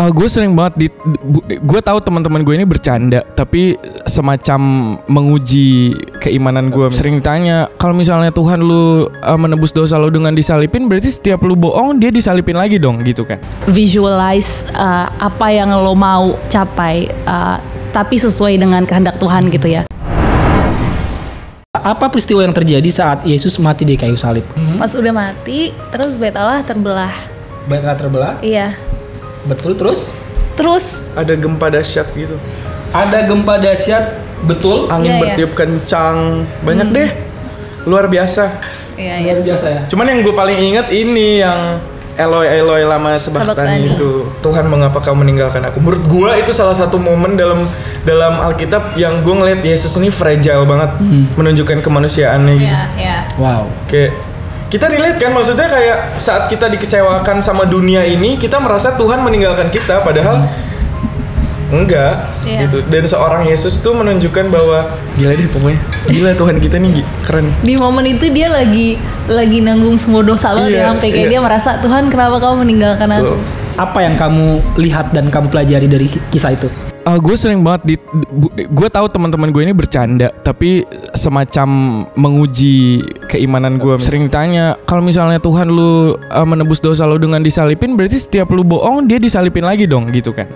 Gue sering banget gue tahu teman-teman gue ini bercanda, tapi semacam menguji keimanan gue. Sering tanya, kalau misalnya Tuhan lu menebus dosa lu dengan disalipin, berarti setiap lu bohong dia disalipin lagi dong, gitu kan? Visualize apa yang lo mau capai, tapi sesuai dengan kehendak Tuhan gitu ya. Apa peristiwa yang terjadi saat Yesus mati di kayu salib? Pas udah mati, terus Bait Allah terbelah. Bait Allah terbelah? Iya. Betul, terus ada gempa dahsyat gitu. Ada gempa dahsyat, betul. Angin bertiup kencang, banyak deh. Luar biasa. Iya. Luar biasa ya. Cuman yang gue paling ingat ini yang Eloi Eloi lama sabachthani itu. Tuhan, mengapa kau meninggalkan aku? Menurut gue itu salah satu momen dalam Alkitab yang gue ngeliat Yesus ini fragile banget, menunjukkan kemanusiaannya gitu. Iya. Wow. Kayak kita relate kan, maksudnya kayak saat kita dikecewakan sama dunia ini, kita merasa Tuhan meninggalkan kita, padahal enggak gitu. Dan seorang Yesus tuh menunjukkan bahwa gila deh pokoknya, gila Tuhan kita nih keren. Di momen itu dia lagi nanggung semua dosa banget ya, sampai kayak dia merasa, Tuhan kenapa kamu meninggalkan aku? Apa yang kamu lihat dan kamu pelajari dari kisah itu? Gue sering banget gue tahu teman-teman gue ini bercanda, tapi semacam menguji keimanan gue. Sering tanya, kalau misalnya Tuhan lu menebus dosa lu dengan disalipin, berarti setiap lu bohong dia disalipin lagi dong, gitu kan?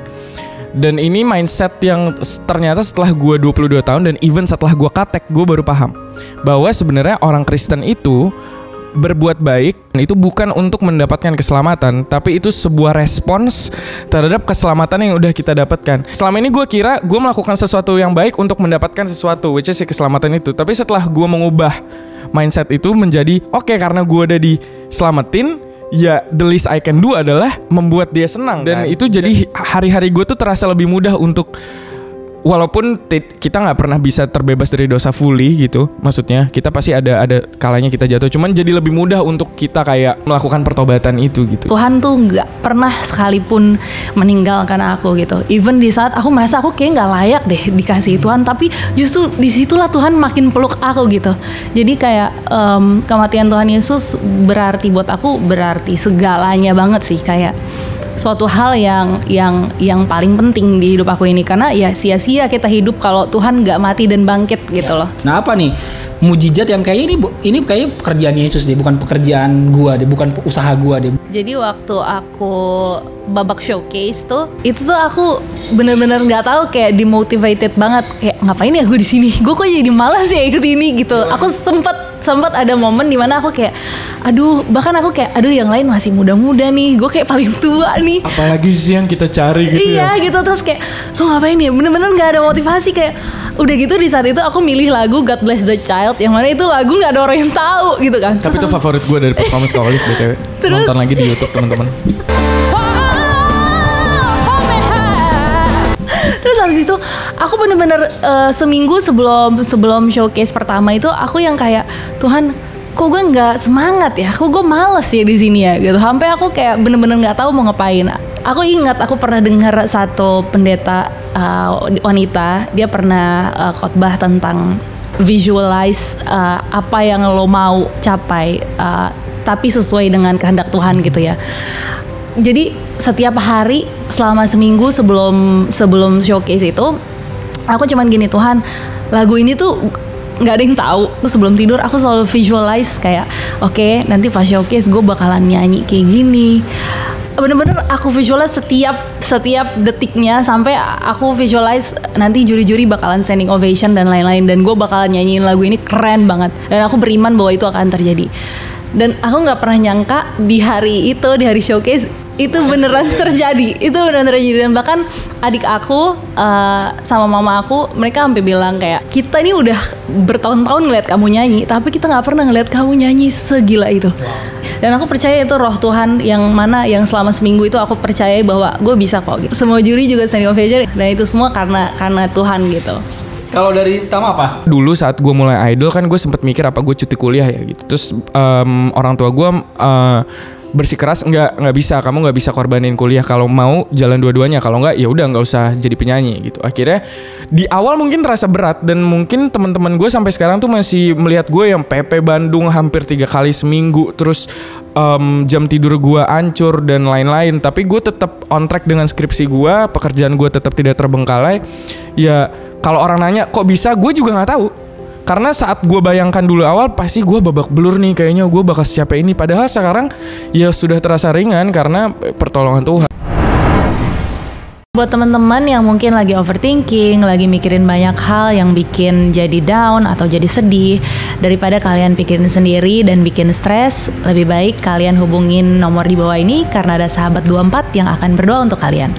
Dan ini mindset yang ternyata setelah gue 22 tahun dan even setelah gue katek, gue baru paham bahwa sebenarnya orang Kristen itu berbuat baik itu bukan untuk mendapatkan keselamatan, tapi itu sebuah respons terhadap keselamatan yang udah kita dapatkan. Selama ini gue kira gue melakukan sesuatu yang baik untuk mendapatkan sesuatu, which is keselamatan itu. Tapi setelah gue mengubah mindset itu menjadi oke, karena gue udah diselamatin, ya the least I can do adalah membuat dia senang. Dan itu jadi hari-hari gue tuh terasa lebih mudah untuk, walaupun kita nggak pernah bisa terbebas dari dosa fully gitu, maksudnya kita pasti ada kalanya kita jatuh, cuman jadi lebih mudah untuk kita kayak melakukan pertobatan itu gitu. Tuhan tuh nggak pernah sekalipun meninggalkan aku gitu. Even di saat aku merasa aku kayak nggak layak deh dikasih Tuhan, tapi justru disitulah Tuhan makin peluk aku gitu. Jadi kayak kematian Tuhan Yesus berarti buat aku, berarti segalanya banget sih, kayak suatu hal yang paling penting di hidup aku ini, karena ya sia-sia kita hidup kalau Tuhan nggak mati dan bangkit gitu loh. Nah, apa nih mujizat yang kayaknya ini kayaknya pekerjaan Yesus deh, bukan pekerjaan gua deh, bukan usaha gua deh. Jadi waktu aku babak showcase tuh, itu tuh aku bener-bener nggak tahu, kayak dimotivated banget, kayak ngapain ya gue di sini, gue kok jadi malas ya ikut ini gitu. Aku sempat ada momen dimana aku kayak bahkan aku kayak yang lain masih muda-muda nih, gue kayak paling tua nih, apalagi sih yang kita cari gitu. Iya gitu. Terus kayak ngapain ya, bener-bener nggak ada motivasi. Kayak udah gitu di saat itu aku milih lagu God Bless the Child, yang mana itu lagu nggak ada orang yang tahu gitu kan. Tapi itu favorit gue dari performance Kawalif BTW. Nonton lagi di YouTube teman-teman. Terus habis itu aku bener-bener seminggu sebelum showcase pertama itu aku yang kayak, Tuhan kok gue nggak semangat ya, kok gue males ya di sini ya gitu. Sampai aku kayak bener-bener nggak tahu mau ngapain. Aku ingat aku pernah dengar satu pendeta wanita, dia pernah khotbah tentang visualize apa yang lo mau capai, tapi sesuai dengan kehendak Tuhan gitu ya. Jadi setiap hari selama seminggu sebelum showcase itu, aku cuman gini, Tuhan lagu ini tuh nggak ada yang tahu. Terus sebelum tidur aku selalu visualize kayak, oke, nanti pas showcase gue bakalan nyanyi kayak gini. Bener-bener aku visualize setiap detiknya, sampai aku visualize nanti juri-juri bakalan standing ovation dan lain-lain, dan gue bakalan nyanyiin lagu ini keren banget, dan aku beriman bahwa itu akan terjadi. Dan aku nggak pernah nyangka di hari showcase itu beneran terjadi. Dan bahkan adik aku sama mama aku, mereka sampai bilang kayak, kita ini udah bertahun-tahun ngeliat kamu nyanyi, tapi kita nggak pernah ngeliat kamu nyanyi segila itu. Dan aku percaya itu roh Tuhan yang mana yang selama seminggu itu aku percaya bahwa gue bisa kok gitu. Semua juri juga standing ovation, dan itu semua karena Tuhan gitu. Kalau dari Tama apa? Dulu saat gue mulai idol kan gue sempet mikir apa gue cuti kuliah ya gitu. Terus orang tua gue bersikeras nggak bisa, kamu nggak bisa korbanin kuliah, kalau mau jalan dua-duanya, kalau nggak ya udah nggak usah jadi penyanyi gitu. Akhirnya di awal mungkin terasa berat, dan mungkin teman-teman gue sampai sekarang tuh masih melihat gue yang PP Bandung hampir 3 kali seminggu, terus jam tidur gue hancur dan lain-lain, tapi gue tetap on track dengan skripsi gue, pekerjaan gue tetap tidak terbengkalai. Ya kalau orang nanya kok bisa, gue juga nggak tahu. Karena saat gue bayangkan dulu awal pasti gue babak belur nih, kayaknya gue bakal secapek ini. Padahal sekarang ya sudah terasa ringan karena pertolongan Tuhan. Buat teman-teman yang mungkin lagi overthinking, lagi mikirin banyak hal yang bikin jadi down atau jadi sedih, daripada kalian pikirin sendiri dan bikin stres, lebih baik kalian hubungin nomor di bawah ini karena ada sahabat 24 yang akan berdoa untuk kalian.